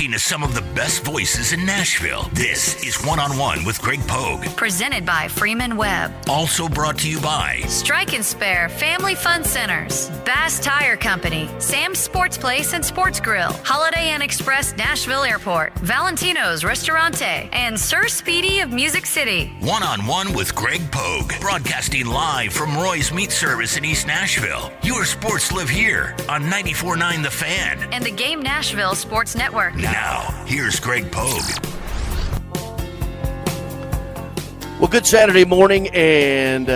talking to some of the best voices in Nashville. This is One-on-One with Greg Pogue. Presented by Freeman Webb. Also brought to you by Strike and Spare Family Fun Centers, Bass Tire Company, Sam's Sports Place and Sports Grill, Holiday Inn Express Nashville Airport, Valentino's Ristorante, and Sir Speedy of Music City. One-on-One with Greg Pogue, broadcasting live from Roy's Meat Service in East Nashville. Your sports live here on 94.9 The Fan. And the Game Nashville Sports Network. Now, here's Greg Pogue. Well, good Saturday morning and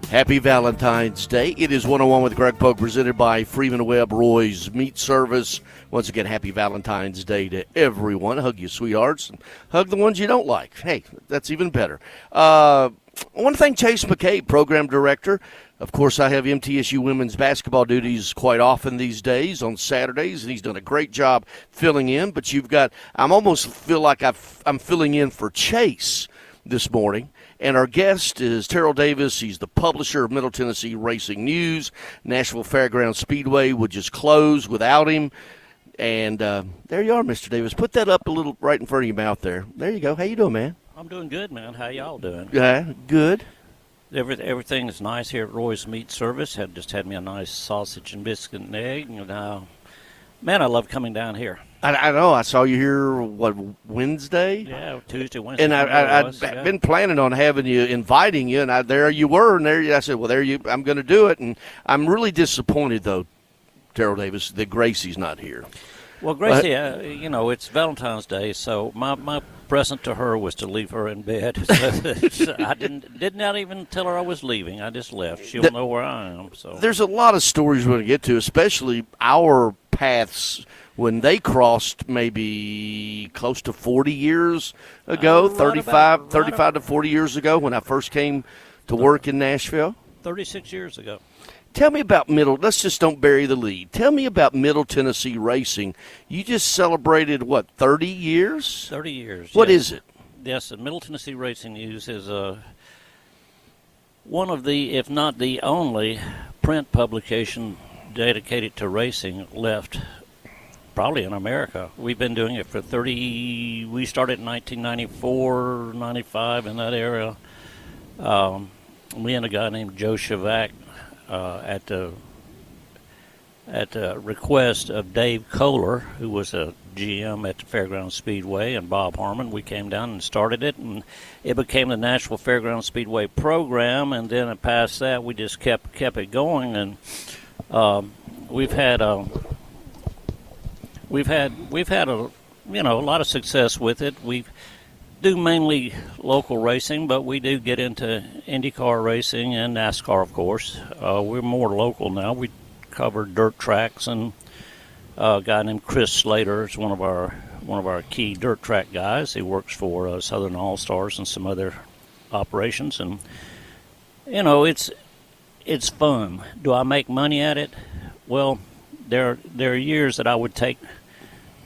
happy Valentine's Day. It is One-on-One with Greg Pogue, presented by Freeman Webb, Roy's Meat Service. Once again, happy Valentine's Day to everyone. Hug you, sweethearts, and hug the ones you don't like. Hey, that's even better. I want to thank Chase McCabe, Program Director. Of course, I have MTSU women's basketball duties quite often these days on Saturdays, and he's done a great job filling in. But I'm almost feel like I'm filling in for Chase this morning. And our guest is Terrell Davis. He's the publisher of Middle Tennessee Racing News. Nashville Fairgrounds Speedway would just close without him. And there you are, Mr. Davis. Put that up a little right in front of your mouth there. There you go. How you doing, man? I'm doing good, man. How y'all doing? Yeah, good. Everything is nice here at Roy's Meat Service. Just had me a nice sausage and biscuit and egg. Man, I love coming down here. I know. I saw you here, Wednesday? Yeah, Tuesday, Wednesday. And I'd been planning on inviting you, and there you were. And I said, well, I'm going to do it. And I'm really disappointed, though, Terrell Davis, that Gracie's not here. Well, Gracie, it's Valentine's Day, so my present to her was to leave her in bed. So I did not even tell her I was leaving. I just left. She'll know where I am. So there's a lot of stories we're going to get to, especially our paths when they crossed maybe close to 40 years ago, 35 to 40 years ago when I first came to work in Nashville. 36 years ago. Tell me about let's just don't bury the lead. Tell me about Middle Tennessee Racing. You just celebrated, 30 years? 30 years. What is it? Yes, the Middle Tennessee Racing News is one of the, if not the only, print publication dedicated to racing left probably in America. We've been doing it for we started in 1994, 95, in that era. Me and a guy named Joe Shavack, at the request of Dave Kohler, who was a GM at the Fairgrounds Speedway, and Bob Harmon, we came down and started it, and it became the Nashville Fairgrounds Speedway program. And then past that, we just kept it going, and we've had a lot of success with it. We do mainly local racing, but we do get into IndyCar racing and NASCAR, of course. We're more local now. We cover dirt tracks, and a guy named Chris Slater is one of our key dirt track guys. He works for Southern All-Stars and some other operations, and it's fun. Do I make money at it? Well, there are years that I would take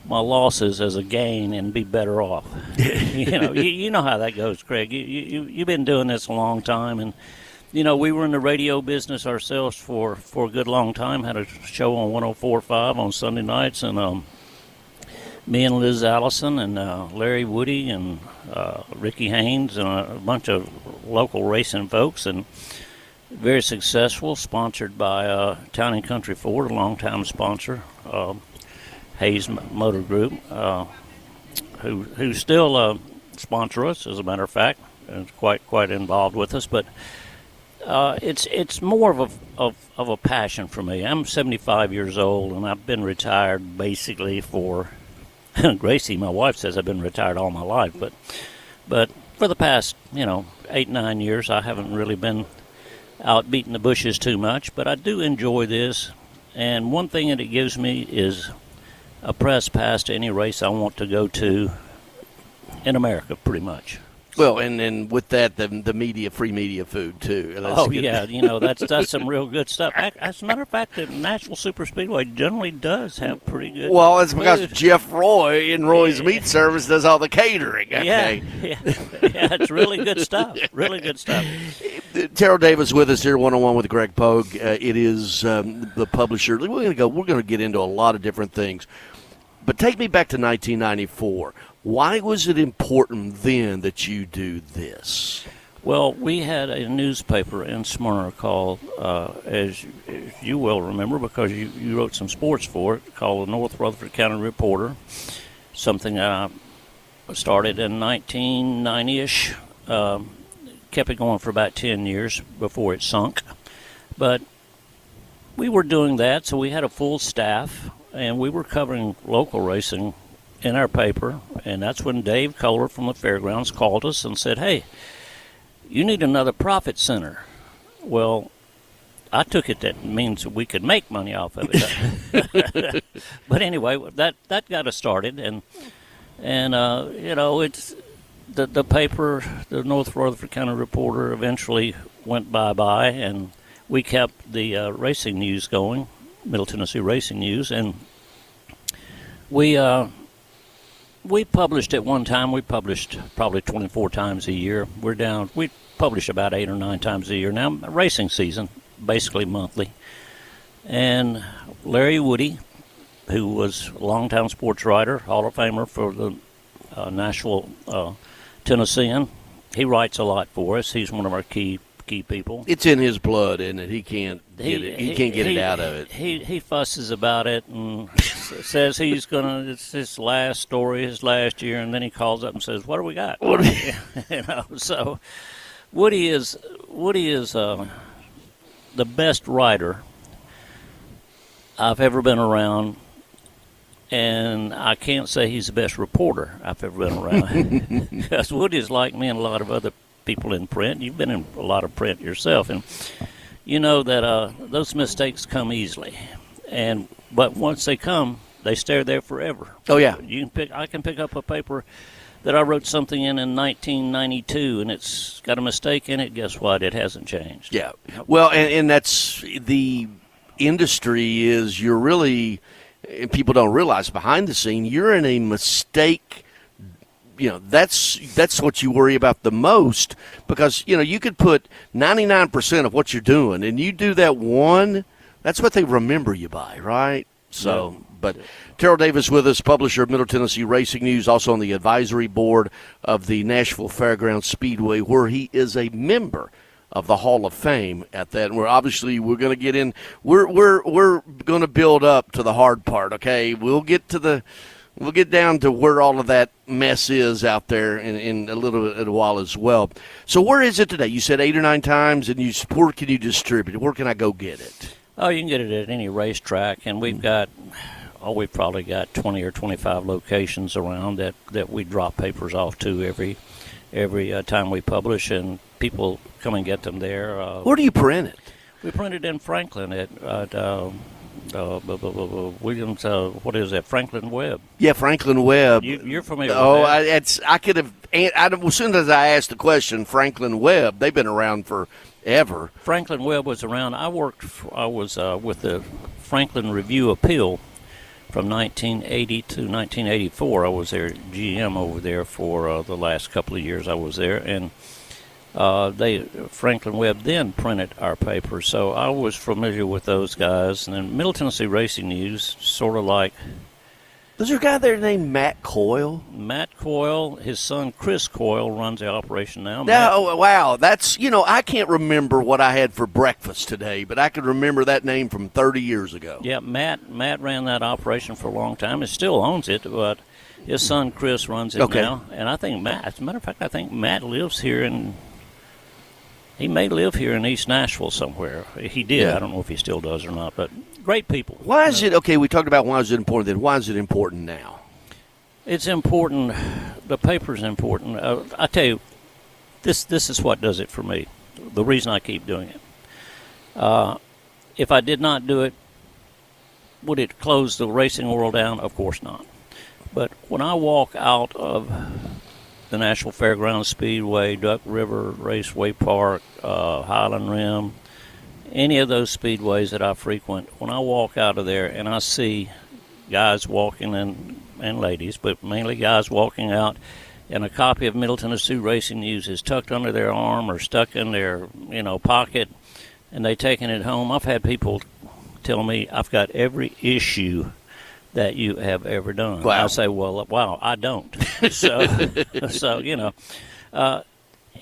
my losses as a gain and be better off. You know how that goes, Craig. You've been doing this a long time, and we were in the radio business ourselves for a good long time. Had a show on 104.5 on Sunday nights, and me and Liz Allison and Larry Woody and Ricky Haynes and a bunch of local racing folks, and very successful. Sponsored by Town and Country Ford, a long-time sponsor. Hayes Motor Group, who still sponsor us, as a matter of fact, and quite involved with us. But it's more of a passion for me. I'm 75 years old, and I've been retired basically for Gracie. My wife says I've been retired all my life, but for the past 8-9 years, I haven't really been out beating the bushes too much. But I do enjoy this, and one thing that it gives me is a press pass to any race I want to go to in America, pretty much. Well, and with that, the free media food, too. That's some real good stuff. As a matter of fact, the Nashville Superspeedway generally does have pretty good Well, it's because food. Jeff Roy in Roy's Meat Service does all the catering. Okay? Yeah, it's really good stuff. Really good stuff. Terrell Davis with us here, one-on-one with Greg Pogue. It is the publisher. We're going to get into a lot of different things. But take me back to 1994. Why was it important then that you do this? Well, we had a newspaper in Smyrna called, as you will remember because you wrote some sports for it, called the North Rutherford County Reporter, something I started in 1990-ish, kept it going for about 10 years before it sunk. But we were doing that, so we had a full staff, and we were covering local racing in our paper, and that's when Dave Kohler from the fairgrounds called us and said, hey, you need another profit center. Well, I took it that means we could make money off of it. But anyway, that got us started, and it's the paper, the North Rutherford County Reporter, eventually went bye-bye, and we kept the racing news going, Middle Tennessee Racing News, and we published at one time. We published probably 24 times a year. We publish about 8 or 9 times a year now. Racing season, basically monthly. And Larry Woody, who was a longtime sports writer, Hall of Famer for the Nashville Tennessean, he writes a lot for us. He's one of our key people. It's in his blood, isn't it? He can't get it. He can't get it out of it. He fusses about it and says it's his last story, his last year, and then he calls up and says, "What do we got?" So Woody is the best writer I've ever been around, and I can't say he's the best reporter I've ever been around because Woody's like me and a lot of other people in print. You've been in a lot of print yourself, and you know that those mistakes come easily, but once they come, they stay there forever. Oh yeah, I can pick up a paper that I wrote something in 1992, and it's got a mistake in it. Guess what? It hasn't changed. Yeah, well, and that's the industry is you're really, and people don't realize behind the scene, you're in a mistake. That's what you worry about the most because, you could put 99% of what you're doing and you do that one, that's what they remember you by, right? So, but Terrell Davis with us, publisher of Middle Tennessee Racing News, also on the advisory board of the Nashville Fairgrounds Speedway, where he is a member of the Hall of Fame at that. And we're going to get in, we're going to build up to the hard part, okay? We'll get down to where all of that mess is out there in a little while as well. So where is it today? You said 8 or 9 times, and where can you distribute it? Where can I go get it? Oh, you can get it at any racetrack, and we've probably got 20 or 25 locations around that we drop papers off to every time we publish, and people come and get them there. Where do you print it? We print it in Franklin at Williams, what is that? Franklin Webb. Yeah, Franklin Webb. You're familiar with that? I could have. As soon as I asked the question, Franklin Webb. They've been around forever. Franklin Webb was around. I was with the Franklin Review Appeal from 1980 to 1984. I was their GM over there for the last couple of years. I was there, and Franklin Webb then printed our paper, so I was familiar with those guys. And then Middle Tennessee Racing News, sort of like. There's a guy there named Matt Coyle. Matt Coyle, his son Chris Coyle runs the operation now. Oh, wow. That's, I can't remember what I had for breakfast today, but I can remember that name from 30 years ago. Yeah, Matt ran that operation for a long time. He still owns it, but his son Chris runs it now. And I think as a matter of fact, I think Matt lives here he may live here in East Nashville somewhere. He did. Yeah. I don't know if he still does or not, but great people. Why is it, okay, we talked about why is it important then. Why is it important now? It's important. The paper's important. I tell you, this is what does it for me. The reason I keep doing it. If I did not do it, would it close the racing world down? Of course not. But when I walk out of the Nashville Fairgrounds Speedway, Duck River Raceway Park, Highland Rim, any of those speedways that I frequent, when I walk out of there and I see guys walking and ladies, but mainly guys walking out, and a copy of Middle Tennessee Racing News is tucked under their arm or stuck in their pocket, and they taking it home. I've had people tell me I've got every issue that you have ever done. Wow. I say, well, wow, I don't. So you know,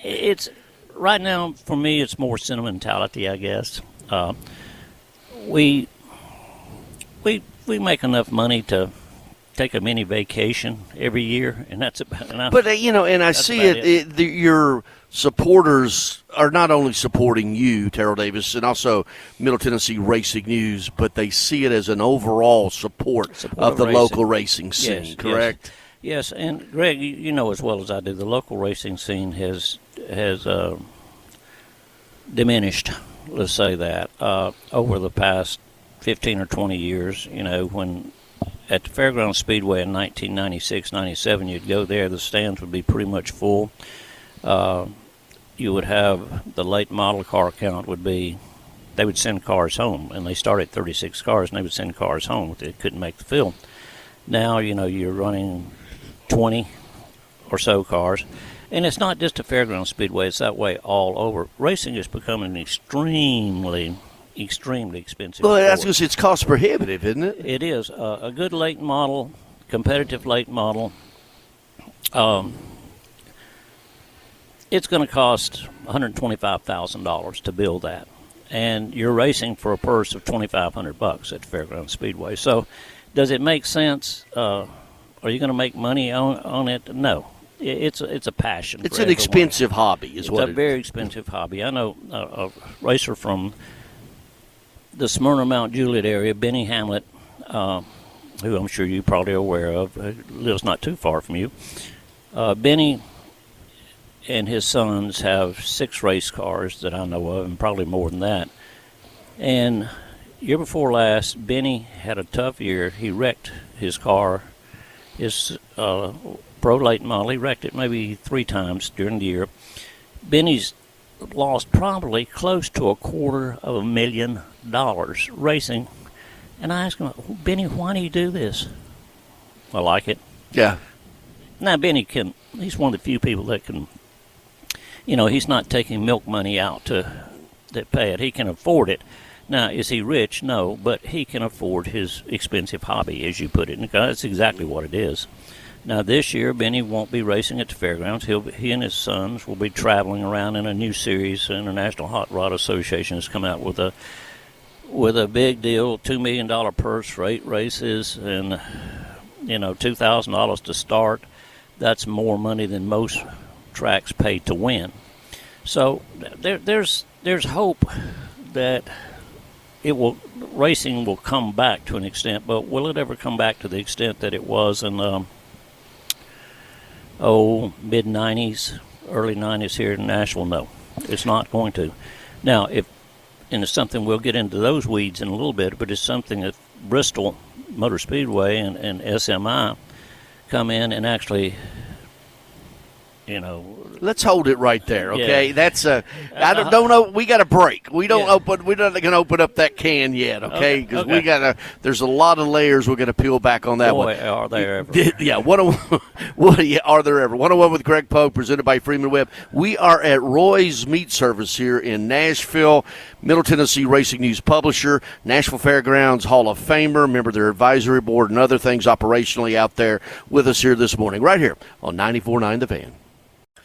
it's right now for me. It's more sentimentality, I guess. We make enough money to take a mini vacation every year, and that's about enough. But and I see your supporters are not only supporting you, Terrell Davis, and also Middle Tennessee Racing News, but they see it as an overall support of the local racing scene. Yes, correct? Yes, and Greg, you know as well as I do, the local racing scene has diminished. Let's say that over the past 15 or 20 years. You know, when at the Fairgrounds Speedway in 1996-97, you'd go there, the stands would be pretty much full. You would have the late model car count would be, they would send cars home, and they started 36 cars, and they would send cars home. They couldn't make the field. Now, you know, you're running 20 or so cars, and it's not just a Fairgrounds Speedway, it's that way all over. Racing is becoming extremely expensive. Well, that's because it's cost prohibitive, isn't it? It is. A good late model, competitive late model, it's going to cost $125,000 to build that. And you're racing for a purse of $2,500 at Fairgrounds Speedway. So does it make sense? Are you going to make money on it? No. It's a passion. It's for an everyone. expensive hobby, is what it is. It's a very expensive hobby. I know a racer from the Smyrna Mount Juliet area, Benny Hamlet, who I'm sure you're probably aware of, lives not too far from you. Benny and his sons have 6 race cars that I know of, and probably more than that. And year before last, Benny had a tough year. He wrecked his car, his pro late model. He wrecked it maybe 3 times during the year. Benny's lost probably close to $250,000 racing. And I asked him, Benny, why do you do this? I like it. Yeah. Now, Benny he's one of the few people that can, you know, he's not taking milk money out to pay it. He can afford it. Now, is he rich? No, but he can afford his expensive hobby, as you put it. And that's exactly what it is. Now, this year, Benny won't be racing at the fairgrounds. He and his sons will be traveling around in a new series. The International Hot Rod Association has come out with a big deal, $2 million purse for 8 races, and you know, $2,000 to start. That's more money than most tracks pay to win. So there's hope that racing will come back to an extent, but will it ever come back to the extent that it was in mid-90s, early 90s here in Nashville? No, it's not going to. Now, and it's something we'll get into those weeds in a little bit, but it's something that Bristol Motor Speedway and SMI come in and actually, you know. Let's hold it right there, okay? Yeah. That's I don't know. We got a break. We're not going to open up that can yet, okay? Because we got there's a lot of layers we're going to peel back on that one. Are there ever? Yeah, are there ever? 101 with Greg Pogue, presented by Freeman Webb. We are at Roy's Meat Service here in Nashville. Middle Tennessee Racing News publisher, Nashville Fairgrounds Hall of Famer, member of their advisory board, and other things operationally out there with us here this morning, right here on 94.9 The Fan.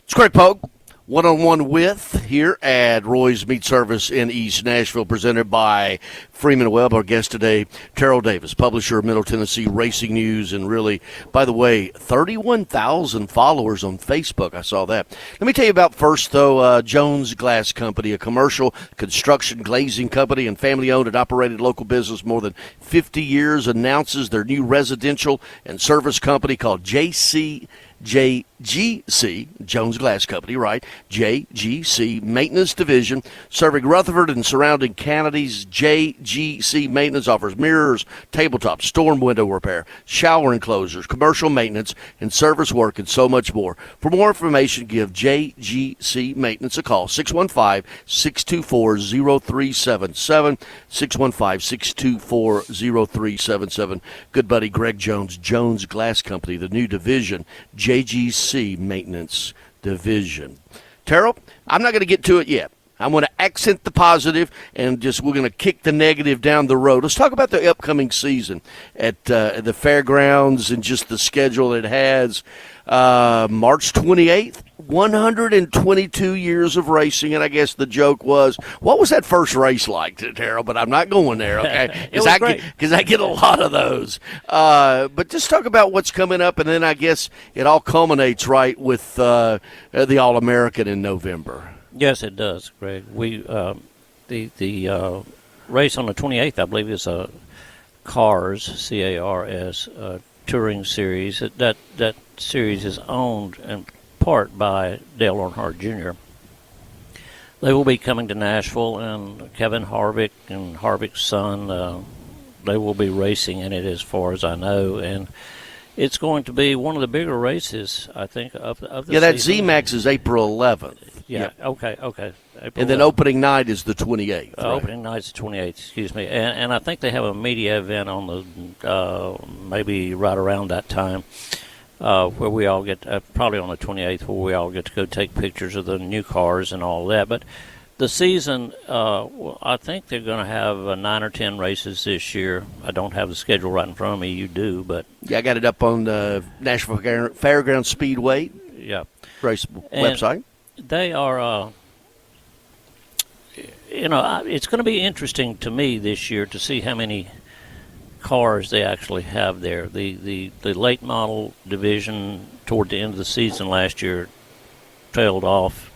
It's Greg Pogue, one-on-one with here at Roy's Meat Service in East Nashville, presented by Freeman Webb. Our guest today, Terrell Davis, publisher of Middle Tennessee Racing News, and really, by the way, 31,000 followers on Facebook. I saw that. Let me tell you about first, though, Jones Glass Company, a commercial construction glazing company and family-owned and operated local business more than 50 years, announces their new residential and service company called JGC, Jones Glass Company, right? JGC Maintenance Division, serving Rutherford and surrounding counties. JGC Maintenance offers mirrors, tabletops, storm window repair, shower enclosures, commercial maintenance, and service work, and so much more. For more information, give JGC Maintenance a call, 615-624-0377, 615-624-0377. Good buddy Greg Jones, Jones Glass Company, the new division, JGC Maintenance Division. Terrell, I'm not going to get to it yet. I'm going to accent the positive, and we're going to kick the negative down the road. Let's talk about the upcoming season at the fairgrounds and just the schedule it has. March 28th, 122 years of racing, and I guess the joke was, what was that first race like, Terrell? But I'm not going there, okay? It was great. Because I get a lot of those. But just talk about what's coming up, and then I guess it all culminates, right, with the All-American in November. Yes, it does, Greg. We the race on the 28th, I believe, is a CARS, C-A-R-S, touring series. That series is owned in part by Dale Earnhardt Jr. They will be coming to Nashville, and Kevin Harvick and Harvick's son, they will be racing in it as far as I know, and it's going to be one of the bigger races, I think, of the season. Yeah, that Z-Max is April 11th. Yeah. Okay. April and then 11th. Opening night is the 28th. Right? Opening night's the 28th, excuse me. And I think they have a media event on the maybe right around that time where we all get, probably on the 28th, where we all get to go take pictures of the new cars and all that. But the season, I think they're going to have 9 or 10 races this year. I don't have the schedule right in front of me. You do, but yeah, I got it up on the Nashville Fairgrounds Speedway race website. They are, it's going to be interesting to me this year to see how many cars they actually have there. The late model division toward the end of the season last year trailed off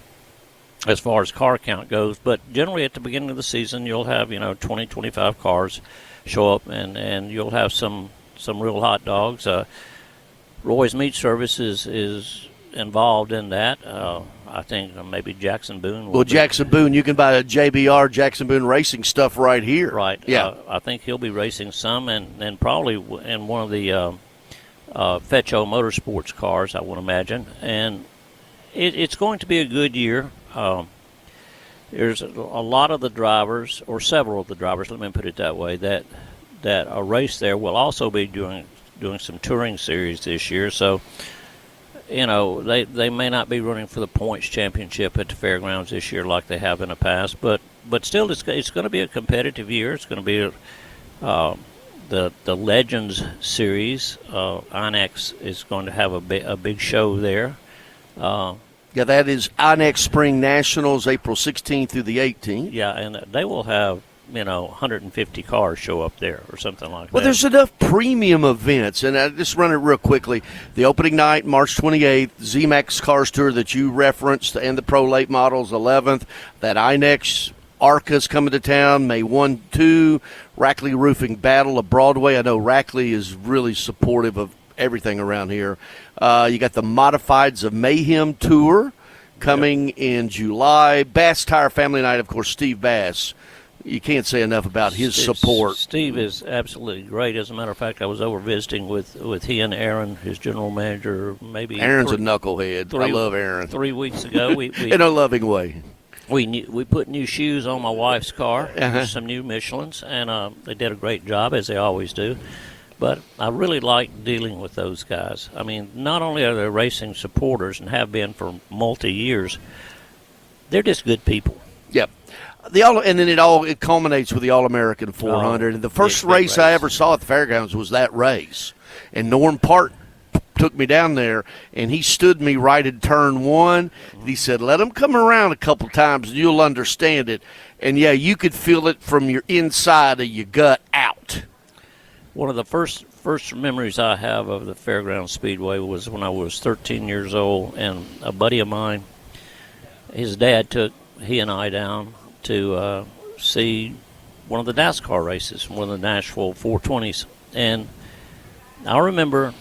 as far as car count goes, but generally at the beginning of the season you'll have 20, 25 cars show up, and you'll have some real hot dogs. Roy's Meat Service is involved in that. I think maybe Jackson Boone. Jackson Boone, you can buy a JBR Jackson Boone Racing stuff right here. Right. Yeah. I think he'll be racing some, and probably in one of the Fetcho Motorsports cars, I would imagine. And it's going to be a good year. There's a lot of the drivers, or several of the drivers, let me put it that way, that are raced there will also be doing some touring series this year. So, they may not be running for the points championship at the fairgrounds this year like they have in the past, but still it's going to be a competitive year. It's going to be the Legends series. INEX is going to have a big show there. Yeah, that is INEX Spring Nationals, April 16th through the 18th. Yeah, and they will have 150 cars show up there or something like that. Well, there's enough premium events, and I just run it real quickly. The opening night, March 28th, Z-Max Cars Tour that you referenced, and the Pro Late Models, 11th. That INEX ARCA's coming to town, May 1, 2. Rackley Roofing Battle of Broadway. I know Rackley is really supportive of everything around here. You got the Modifieds of Mayhem Tour coming in July. Bass Tire Family Night, of course, Steve Bass. You can't say enough about his support. Steve is absolutely great. As a matter of fact, I was over visiting with he and Aaron, his general manager. Maybe Aaron's a knucklehead. I love Aaron. 3 weeks ago, we in a loving way. We put new shoes on my wife's car, some new Michelins, and they did a great job, as they always do. But I really like dealing with those guys. I mean, not only are they racing supporters and have been for multi-years, they're just good people. Yep. And then it culminates with the All-American 400. And the first race I ever saw at the fairgrounds was that race. And Norm Part took me down there, and he stood me right at turn 1. And he said, let them come around a couple times and you'll understand it. And, yeah, you could feel it from your inside of your gut out. One of the first memories I have of the Fairgrounds Speedway was when I was 13 years old, and a buddy of mine, his dad took he and I down to see one of the NASCAR races, one of the Nashville 420s. And I remember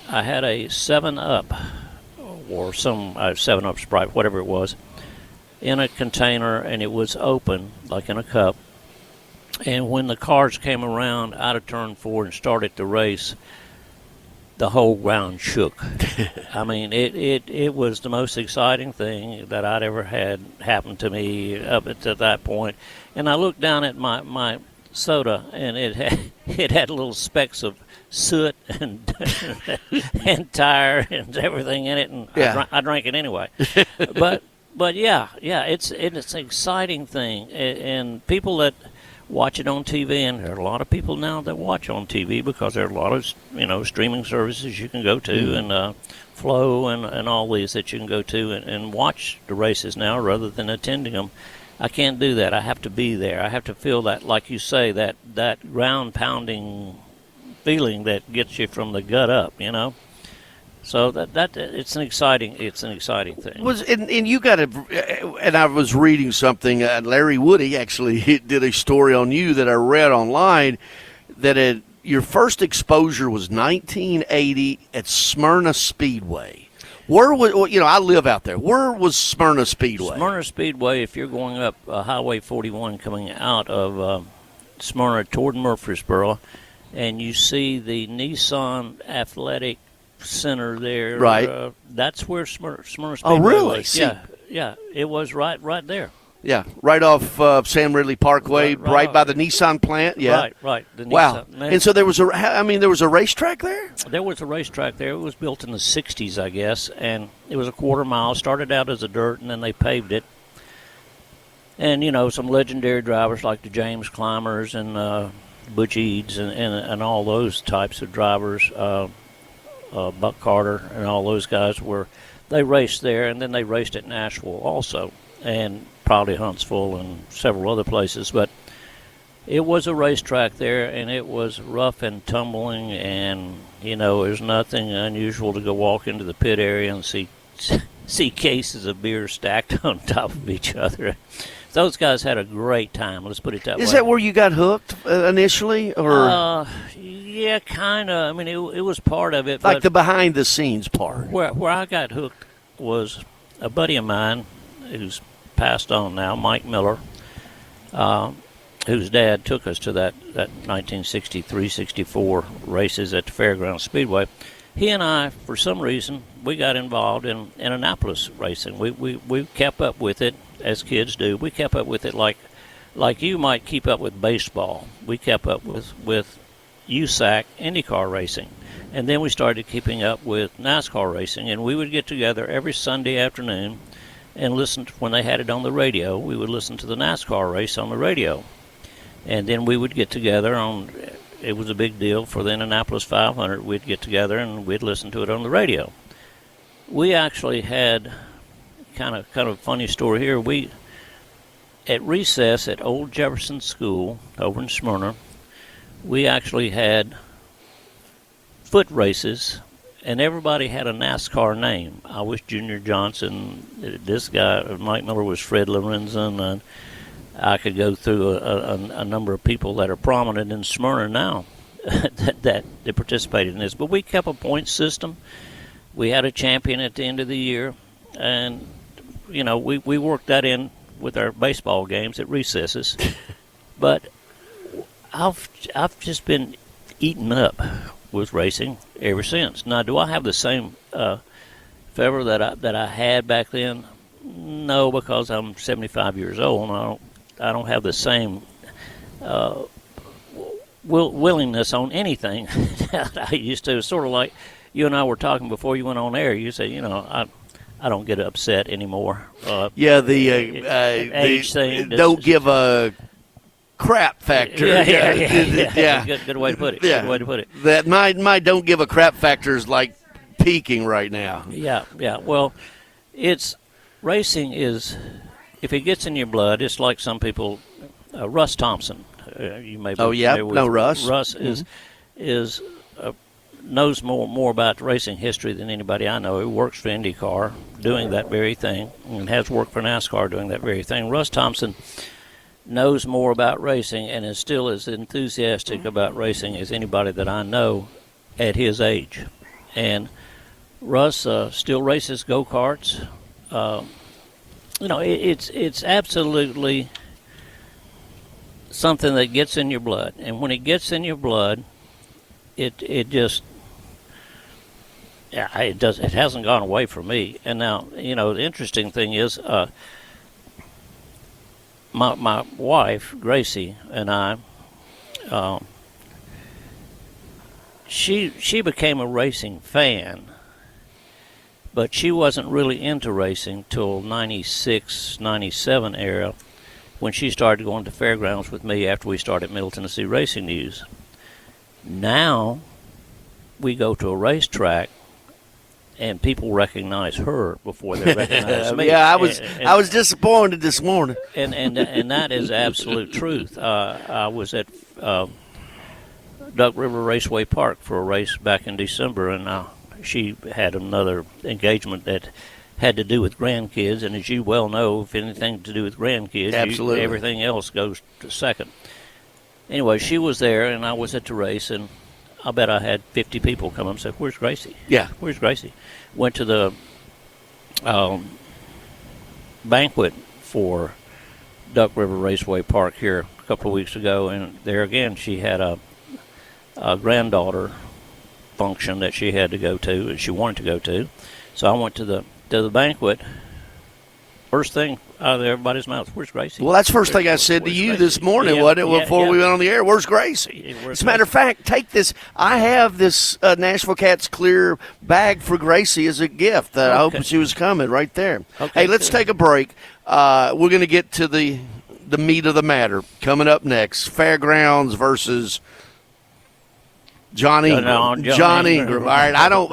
I had a 7-Up or some 7-Up Sprite, whatever it was, in a container, and it was open, like in a cup. And when the cars came around out of turn 4 and started the race, the whole ground shook. I mean, it was the most exciting thing that I'd ever had happen to me up to that point. And I looked down at my soda, and it had little specks of soot and and tire and everything in it, and I drank it anyway. But But it's an exciting thing, and people that watch it on TV, and there are a lot of people now that watch on TV because there are a lot of streaming services you can go to, and Flow and all these that you can go to and watch the races now rather than attending them. I can't do that. I have to be there. I have to feel that, like you say, that ground pounding feeling that gets you from the gut up, So that it's an exciting thing. And you got to, and I was reading something. Larry Woody actually did a story on you that I read online that your first exposure was 1980 at Smyrna Speedway. Where was I live out there? Where was Smyrna Speedway? Smyrna Speedway. If you're going up Highway 41, coming out of Smyrna toward Murfreesboro, and you see the Nissan Athletic Center there, right? That's where Smyrna Speedway really? was. Yeah, it was right there. Yeah, right off Sam Ridley Parkway, right by the Nissan plant. Yeah, right. The wow. Nissan. And so there was a racetrack there. There was a racetrack there. It was built in the '60s, I guess, and it was a quarter mile. Started out as a dirt, and then they paved it. And some legendary drivers like the James Climbers and Butch Eads and all those types of drivers. Buck Carter and all those guys they raced there, and then they raced at Nashville also, and probably Huntsville and several other places. But it was a racetrack there, and it was rough and tumbling, and there's nothing unusual to go walk into the pit area and see cases of beer stacked on top of each other. Those guys had a great time. Let's put it that way. Is that where you got hooked initially, or? Yeah, kind of. I mean, it was part of it. Like but the behind-the-scenes part. Where I got hooked was a buddy of mine who's passed on now, Mike Miller, whose dad took us to that 1963-64 races at the Fairgrounds Speedway. He and I, for some reason, we got involved in Annapolis racing. We kept up with it, as kids do. We kept up with it like you might keep up with baseball. We kept up with USAC IndyCar racing. And then we started keeping up with NASCAR racing, and we would get together every Sunday afternoon and listen when they had it on the radio. We would listen to the NASCAR race on the radio. And then we would get together it was a big deal for the Indianapolis 500. We'd get together and we'd listen to it on the radio. We actually had kind of a funny story here. We, at recess at Old Jefferson School over in Smyrna, we actually had foot races, and everybody had a NASCAR name. I was Junior Johnson. This guy, Mike Miller, was Fred Lorenzen, and I could go through a number of people that are prominent in Smyrna now that participated in this. But we kept a point system. We had a champion at the end of the year, and we worked that in with our baseball games at recesses. But I've just been eaten up with racing ever since. Now, do I have the same fervor that I had back then? No, because I'm 75 years old, and I don't have the same willingness on anything that I used to. It's sort of like you and I were talking before you went on air. You said, I don't get upset anymore. The age thing. Don't give a crap factor. Yeah. Good way to put it. Yeah. Good way to put it. That my don't give a crap factor is like peaking right now. Yeah. Well, racing is, if it gets in your blood, it's like some people. Russ Thompson, you may be familiar with. Russ. Russ is knows more about racing history than anybody I know. He works for IndyCar doing that very thing, and has worked for NASCAR doing that very thing. Russ Thompson knows more about racing and is still as enthusiastic about racing as anybody that I know at his age. And Russ still races go-karts. It's absolutely something that gets in your blood. And when it gets in your blood, it just, it hasn't gone away from me. And now, the interesting thing is, my wife, Gracie, and I, she became a racing fan But she wasn't really into racing till 96, 97 era, when she started going to fairgrounds with me after we started Middle Tennessee Racing News. Now, we go to a racetrack, and people recognize her before they recognize me. Yeah, I was disappointed this morning. And that is absolute truth. I was at Duck River Raceway Park for a race back in December, and she had another engagement that had to do with grandkids, and as you well know, if anything to do with grandkids, absolutely, everything else goes to second. Anyway, she was there, and I was at the race, and I bet I had 50 people come up and say, "Where's Gracie?" Yeah. "Where's Gracie?" Went to the banquet for Duck River Raceway Park here a couple of weeks ago, and there again she had a granddaughter function that she had to go to, and she wanted to go to. So I went to the banquet. First thing out of everybody's mouth, "Where's Gracie?" Well, that's the first thing I said to you this morning, wasn't it, before we went on the air? Where's Gracie? As a matter of fact, take this. I have this Nashville Cats Clear bag for Gracie as a gift. I hope she was coming right there. Okay, hey, let's take a break. We're going to get to the meat of the matter coming up next. Fairgrounds versus John Ingram. John Ingram. All right, I don't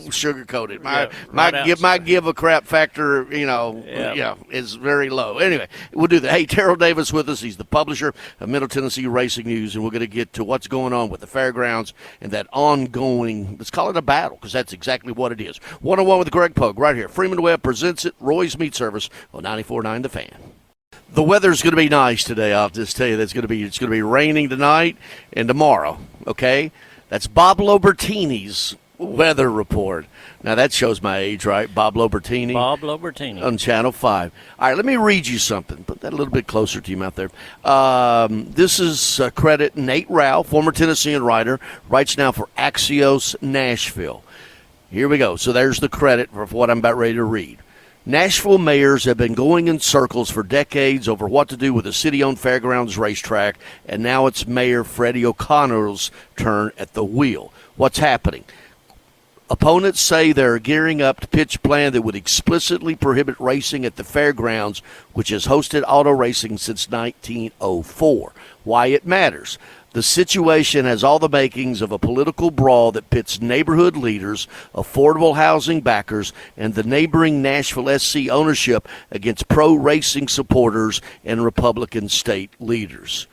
sugarcoat it. My give a crap factor, is very low. Anyway, we'll do that. Hey, Terrell Davis with us. He's the publisher of Middle Tennessee Racing News, and we're going to get to what's going on with the fairgrounds and that ongoing, let's call it a battle, because that's exactly what it is. 101 with Greg Pogue right here. Freeman Webb presents it. Roy's Meat Service on 94.9 The Fan. The weather's going to be nice today. I'll just tell you it's going to be raining tonight and tomorrow. Okay. That's Bob Lobertini's weather report. Now, that shows my age, right? Bob Lobertini. Bob Lobertini. On Channel 5. All right, let me read you something. Put that a little bit closer to you out there. This is credit Nate Rao, former Tennessean writer, writes now for Axios Nashville. Here we go. So there's the credit for what I'm about ready to read. Nashville mayors have been going in circles for decades over what to do with the city-owned fairgrounds racetrack, and now it's Mayor Freddie O'Connor's turn at the wheel. What's happening? Opponents say they're gearing up to pitch a plan that would explicitly prohibit racing at the fairgrounds, which has hosted auto racing since 1904. Why it matters. The situation has all the makings of a political brawl that pits neighborhood leaders, affordable housing backers, and the neighboring Nashville SC ownership against pro-racing supporters and Republican state leaders.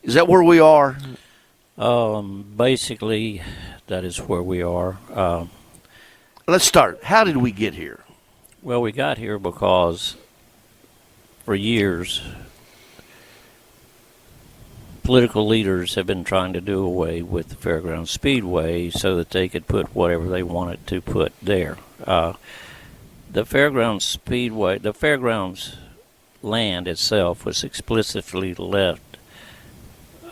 Is that where we are? Basically, that is where we are. Let's start. How did we get here? Well, we got here because for years political leaders have been trying to do away with the Fairgrounds Speedway so that they could put whatever they wanted to put there. The Fairgrounds Speedway, the Fairgrounds land itself was explicitly left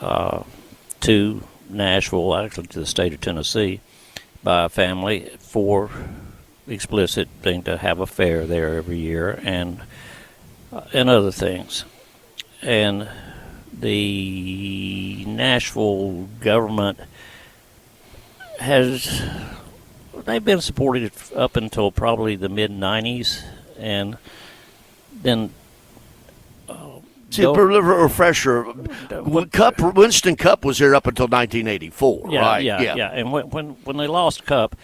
to Nashville, actually to the state of Tennessee, by a family for explicit thing to have a fair there every year and other things. And the Nashville government they've been supported up until probably the mid-90s, and then See, a refresher. Winston Cup was here up until 1984, right? Yeah. And when they lost Cup,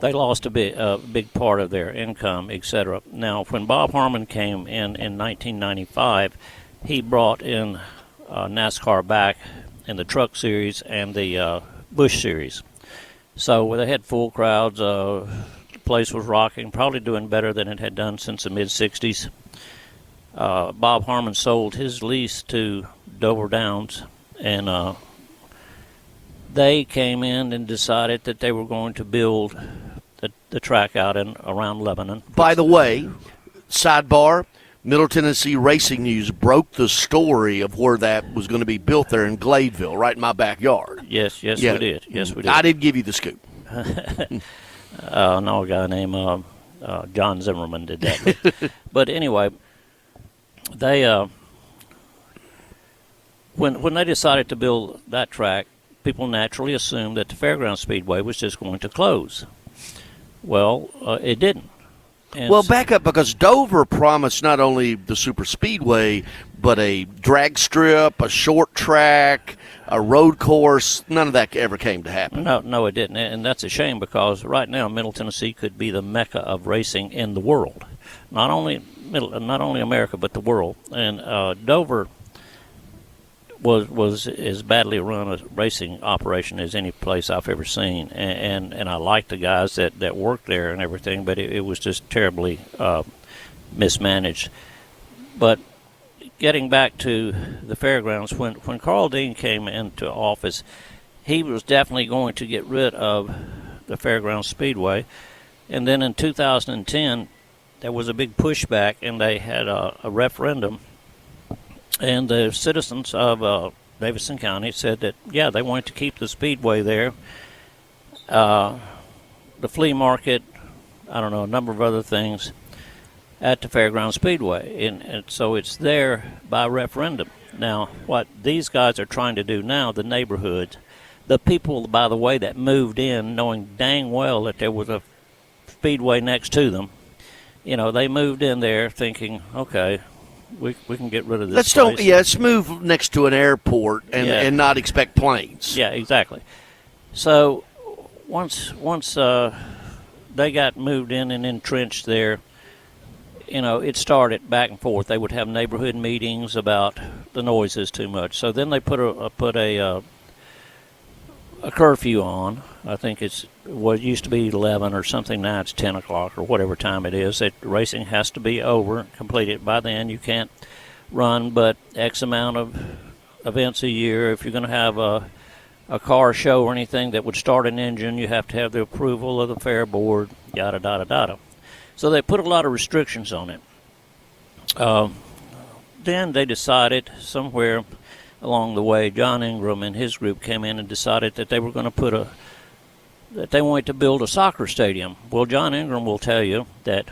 they lost a big part of their income, etc. Now, when Bob Harmon came in 1995, he brought in NASCAR back in the Truck Series and the Busch Series. So they had full crowds. The place was rocking, probably doing better than it had done since the mid-'60s. Bob Harmon sold his lease to Dover Downs, and they came in and decided that they were going to build the track out around Lebanon. By the way, sidebar, Middle Tennessee Racing News broke the story of where that was going to be built there in Gladeville, right in my backyard. Yes, we did. Yes, we did. I didn't give you the scoop. No, a guy named John Zimmerman did that. But anyway, they when they decided to build that track, people naturally assumed that the Fairgrounds Speedway was just going to close. Well, it didn't. And well, back up, because Dover promised not only the super speedway, but a drag strip, a short track, a road course. None of that ever came to happen. No, it didn't, and that's a shame, because right now Middle Tennessee could be the mecca of racing in the world, not only America, but the world. And Dover was as badly run a racing operation as any place I've ever seen, and I liked the guys that worked there and everything, but it was just terribly mismanaged. But getting back to the fairgrounds, when Carl Dean came into office, he was definitely going to get rid of the Fairgrounds Speedway, and then in 2010 there was a big pushback, and they had a referendum. And the citizens of Davidson County said that, yeah, they wanted to keep the speedway there, the flea market, I don't know, a number of other things at the Fairgrounds Speedway. And so it's there by referendum. Now, what these guys are trying to do now, the neighborhoods, the people, by the way, that moved in knowing dang well that there was a speedway next to them, they moved in there thinking, okay, we can get rid of this place. Let's move next to an airport and not expect planes. Yeah, exactly. So once they got moved in and entrenched there, it started back and forth. They would have neighborhood meetings about the noises too much. So then they put a curfew on. I think it used to be 11 or something. Now it's 10 o'clock or whatever time it is. That racing has to be over, completed by then. You can't run but X amount of events a year. If you're going to have a car show or anything that would start an engine, you have to have the approval of the fair board, yada, yada, yada. So they put a lot of restrictions on it. Then they decided somewhere along the way, John Ingram and his group came in and decided that they were going to that they wanted to build a soccer stadium. Well, John Ingram will tell you that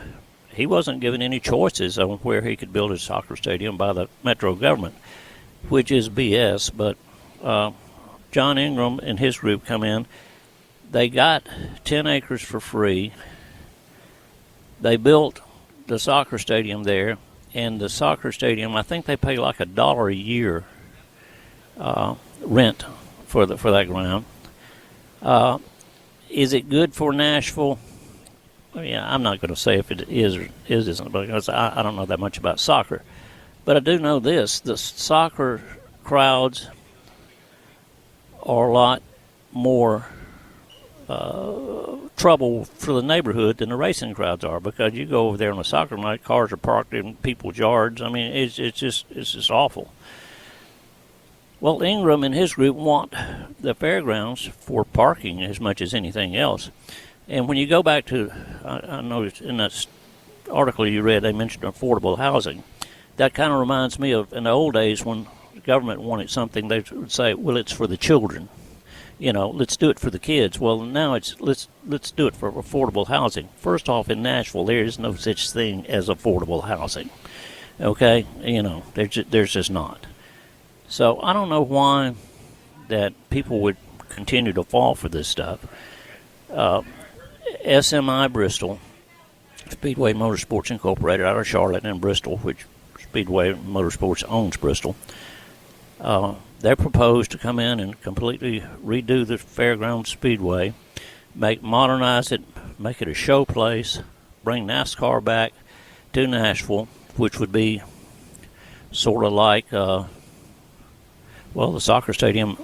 he wasn't given any choices on where he could build a soccer stadium by the metro government, which is BS. But John Ingram and his group come in. They got 10 acres for free. They built the soccer stadium there, and the soccer stadium, I think they pay like $1 a year rent for that ground. Is it good for Nashville? Yeah, I'm not going to say if it is or isn't, because I don't know that much about soccer. But I do know this: the soccer crowds are a lot more trouble for the neighborhood than the racing crowds are, because you go over there on a soccer night, cars are parked in people's yards. I mean, it's just awful. Well, Ingram and his group want the fairgrounds for parking as much as anything else. And when you go back to, I noticed in that article you read, they mentioned affordable housing. That kind of reminds me of in the old days when the government wanted something, they would say, well, it's for the children. Let's do it for the kids. Well, now it's let's do it for affordable housing. First off, in Nashville, there is no such thing as affordable housing. Okay? There's just not. So I don't know why that people would continue to fall for this stuff. SMI Bristol, Speedway Motorsports Incorporated, out of Charlotte and Bristol, which Speedway Motorsports owns Bristol, they proposed to come in and completely redo the Fairgrounds Speedway, modernize it, make it a show place, bring NASCAR back to Nashville, which would be sort of like, the soccer stadium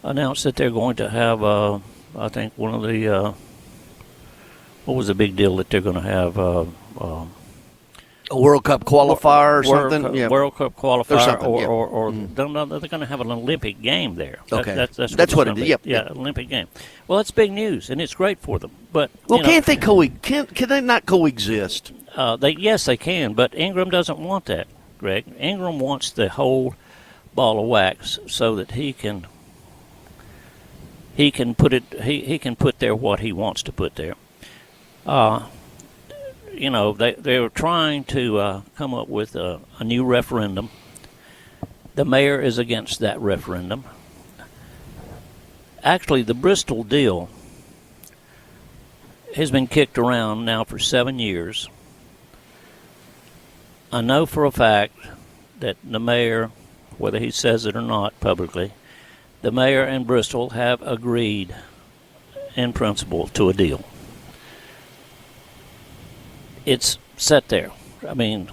announced that they're going to have, I think one of the, what was the big deal that they're going to have? A World Cup qualifier or something? World Cup qualifier, or Mm-hmm. they're going to have an Olympic game there. Okay. That's what it is. Yep. Yeah, Olympic game. Well, that's big news, and it's great for them. But can't they can they not coexist? Yes, they can, but Ingram doesn't want that, Greg. Ingram wants the whole ball of wax so that he can put there what he wants to put there. They're trying to come up with a new referendum. The mayor is against that referendum. Actually, the Bristol deal has been kicked around now for 7 years. I know for a fact that the mayor, whether he says it or not publicly, the mayor and Bristol have agreed in principle to a deal. It's set there. I mean,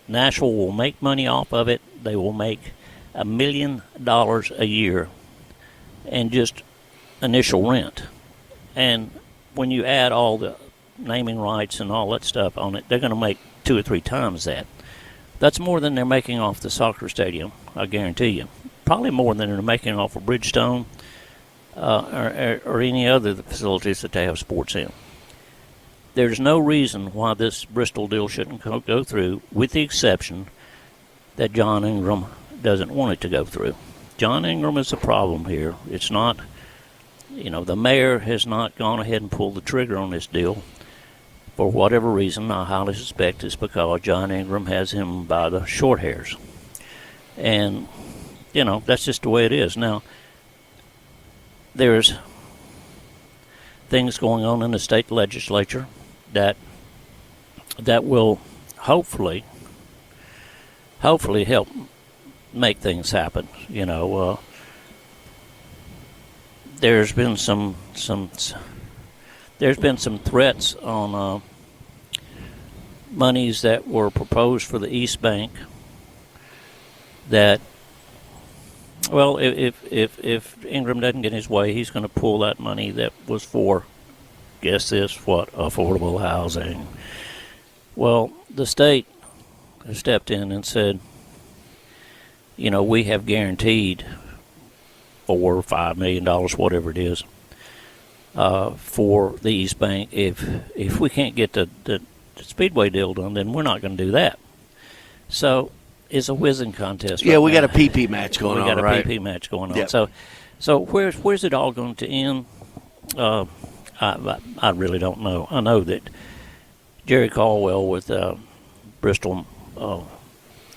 Nashville will make money off of it. They will make $1 million a year in just initial rent. And when you add all the naming rights and all that stuff on it, they're going to make 2 or 3 times that. That's more than they're making off the soccer stadium, I guarantee you. Probably more than they're making off of Bridgestone or any other facilities that they have sports in. There's no reason why this Bristol deal shouldn't go through, with the exception that John Ingram doesn't want it to go through. John Ingram is the problem here. It's not, the mayor has not gone ahead and pulled the trigger on this deal. For whatever reason, I highly suspect it's because John Ingram has him by the short hairs. And, that's just the way it is. Now, there's things going on in the state legislature that will hopefully help make things happen. There's been some threats on monies that were proposed for the East Bank that, well, if Ingram doesn't get his way, he's going to pull that money that was for, guess this, affordable housing. Well, the state has stepped in and said, we have guaranteed $4 or $5 million, whatever it is, for the East Bank. If we can't get the Speedway deal done, then we're not going to do that. So it's a whizzing contest. Yeah, right we now. got a PP match going on, We got a right? PP match going on. Yep. So where's it all going to end? I really don't know. I know that Jerry Caldwell with Bristol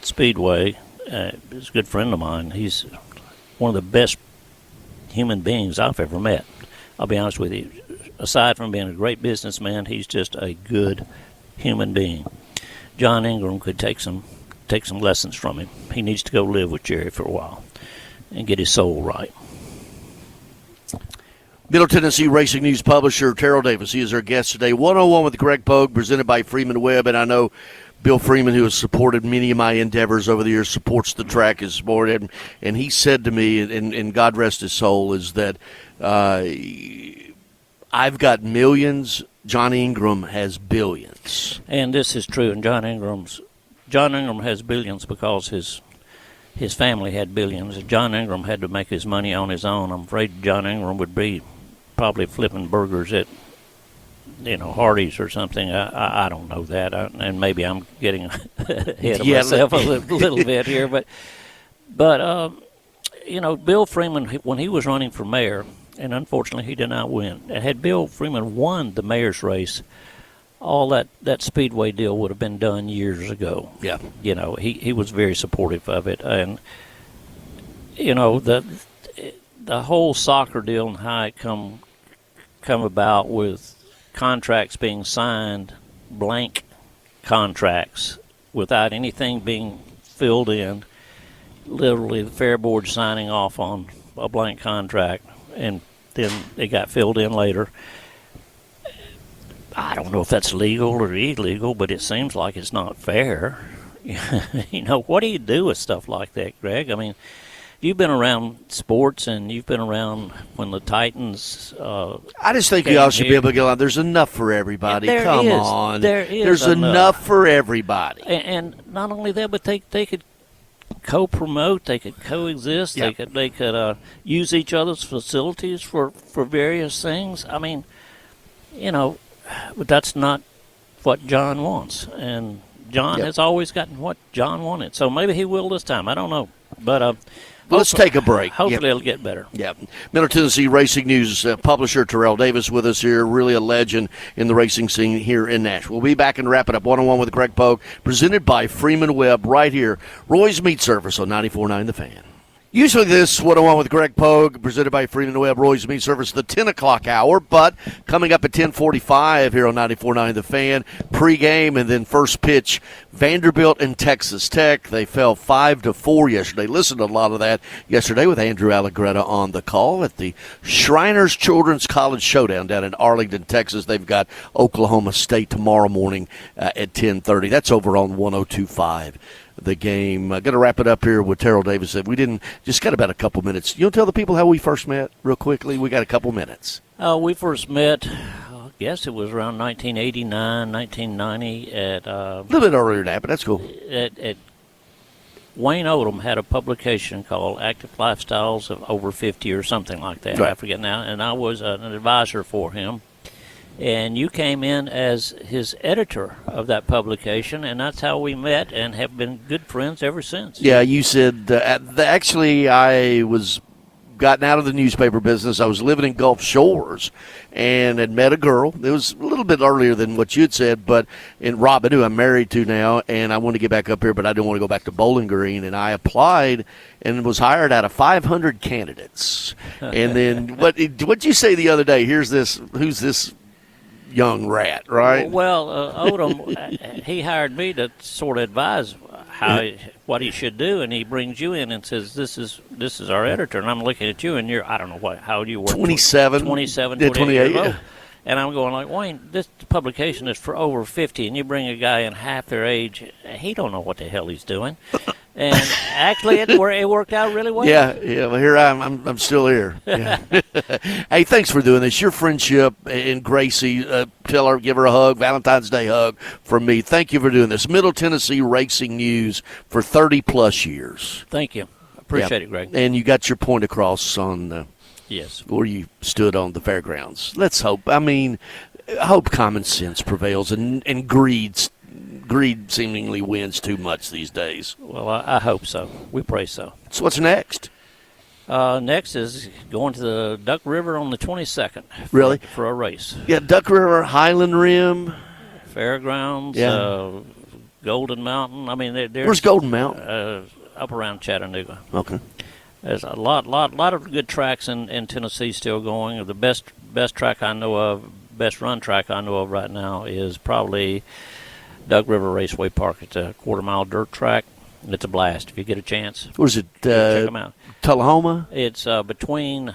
Speedway is a good friend of mine. He's one of the best human beings I've ever met. I'll be honest with you. Aside from being a great businessman, he's just a good human being. John Ingram could take some lessons from him. He needs to go live with Jerry for a while and get his soul right. Middle Tennessee Racing News publisher Terrell Davis, he is our guest today. 101 with Greg Pogue, presented by Freeman Webb, and I know Bill Freeman, who has supported many of my endeavors over the years, supports the track as sport, and he said to me, and God rest his soul, is that I've got millions, John Ingram has billions. And this is true, and John Ingram has billions because his family had billions. If John Ingram had to make his money on his own, I'm afraid John Ingram would be probably flipping burgers at Hardee's or something. I don't know that, and maybe I'm getting ahead of myself a little bit here, but Bill Freeman, when he was running for mayor, and unfortunately he did not win. Had Bill Freeman won the mayor's race, all that Speedway deal would have been done years ago. Yeah. He was very supportive of it, and the whole soccer deal and how it come about with contracts being signed, blank contracts without anything being filled in, literally the fair board signing off on a blank contract and then it got filled in later. I don't know if that's legal or illegal, but it seems like it's not fair. What do you do with stuff like that, Greg? I mean, you've been around sports, and you've been around when the Titans. I just think y'all should be able to go out. There's enough for everybody. Come on, there's enough for everybody. And not only that, but they could co-promote. They could coexist. Yep. They could use each other's facilities for various things. I mean, but that's not what John wants, and John has always gotten what John wanted. So maybe he will this time. I don't know, but. Let's take a break. Hopefully it'll get better. Yeah. Middle Tennessee Racing News publisher Terrell Davis with us here, really a legend in the racing scene here in Nashville. We'll be back and wrap it up 101 with Greg Pogue, presented by Freeman Webb right here, Roy's Meat Service on 94.9 The Fan. Usually this 101 with Greg Pogue, presented by Freeman Webb Roy's Meat Service, the 10 o'clock hour. But coming up at 10:45 here on 94.9 The Fan, pregame and then first pitch, Vanderbilt and Texas Tech. They fell 5-4 yesterday. Listened to a lot of that yesterday with Andrew Allegretta on the call at the Shriners Children's College Showdown down in Arlington, Texas. They've got Oklahoma State tomorrow morning at 10:30. That's over on 102.5. The game. Going to wrap it up here with Terrell Davis. We didn't just got about a couple minutes. You'll tell the people how we first met real quickly. We got a couple minutes. We first met, I guess it was around 1989, 1990 at a little bit earlier than that, but that's cool. At Wayne Odom had a publication called Active Lifestyles of Over 50 or something like that. Right. I forget now. And I was an advisor for him. And you came in as his editor of that publication, and that's how we met and have been good friends ever since. Yeah, you said, actually, I was gotten out of the newspaper business. I was living in Gulf Shores and had met a girl. It was a little bit earlier than what you had said, but in Robin, who I'm married to now, and I want to get back up here, but I didn't want to go back to Bowling Green, and I applied and was hired out of 500 candidates. And then what'd you say the other day? Here's this, who's this young rat, right? Well, Odom, he hired me to sort of advise what he should do, and he brings you in and says, "This is our editor." And I'm looking at you, and you're, I don't know how old you were, 27, 28 years old. And I'm going like, Wayne, this publication is for over 50, and you bring a guy in half their age, he don't know what the hell he's doing. And actually, it worked out really well. Yeah. Well, here I'm still here. Yeah. Hey, thanks for doing this. Your friendship and Gracie, tell her, give her a hug, Valentine's Day hug from me. Thank you for doing this. Middle Tennessee Racing News for 30-plus years. Thank you. Appreciate it, Greg. And you got your point across on yes, where you stood on the fairgrounds. Let's hope. I hope common sense prevails and greed seemingly wins too much these days. Well, I hope so. We pray so. So what's next? Next is going to the Duck River on the 22nd. Really? For a race. Yeah, Duck River, Highland Rim. Fairgrounds, Golden Mountain. I mean, there's where's Golden Mountain? Up around Chattanooga. Okay. There's a lot of good tracks in Tennessee still going. The best track I know of, best run track I know of right now is probably Duck River Raceway Park. It's a quarter-mile dirt track, and it's a blast if you get a chance. Where's it? Check them out. Tullahoma? It's between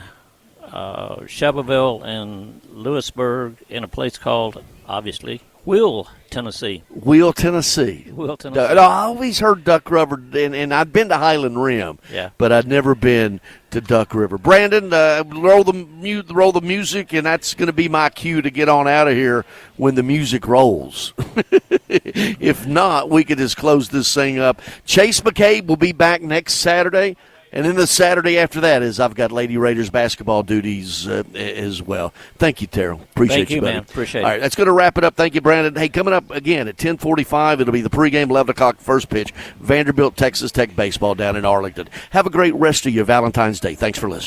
Shelbyville and Lewisburg in a place called, obviously, Wheel, Tennessee. Wheel, Tennessee. I always heard Duck River, and I'd been to Highland Rim, but I'd never been to Duck River. Brandon, roll the music, and that's going to be my cue to get on out of here when the music rolls. If not, we could just close this thing up. Chase McCabe will be back next Saturday. And then the Saturday after that is I've got Lady Raiders basketball duties as well. Thank you, Terrell. Appreciate you, buddy. Man. Appreciate it. All right, that's going to wrap it up. Thank you, Brandon. Hey, coming up again at 10:45, it'll be the pregame 11 o'clock first pitch, Vanderbilt, Texas Tech baseball down in Arlington. Have a great rest of your Valentine's Day. Thanks for listening.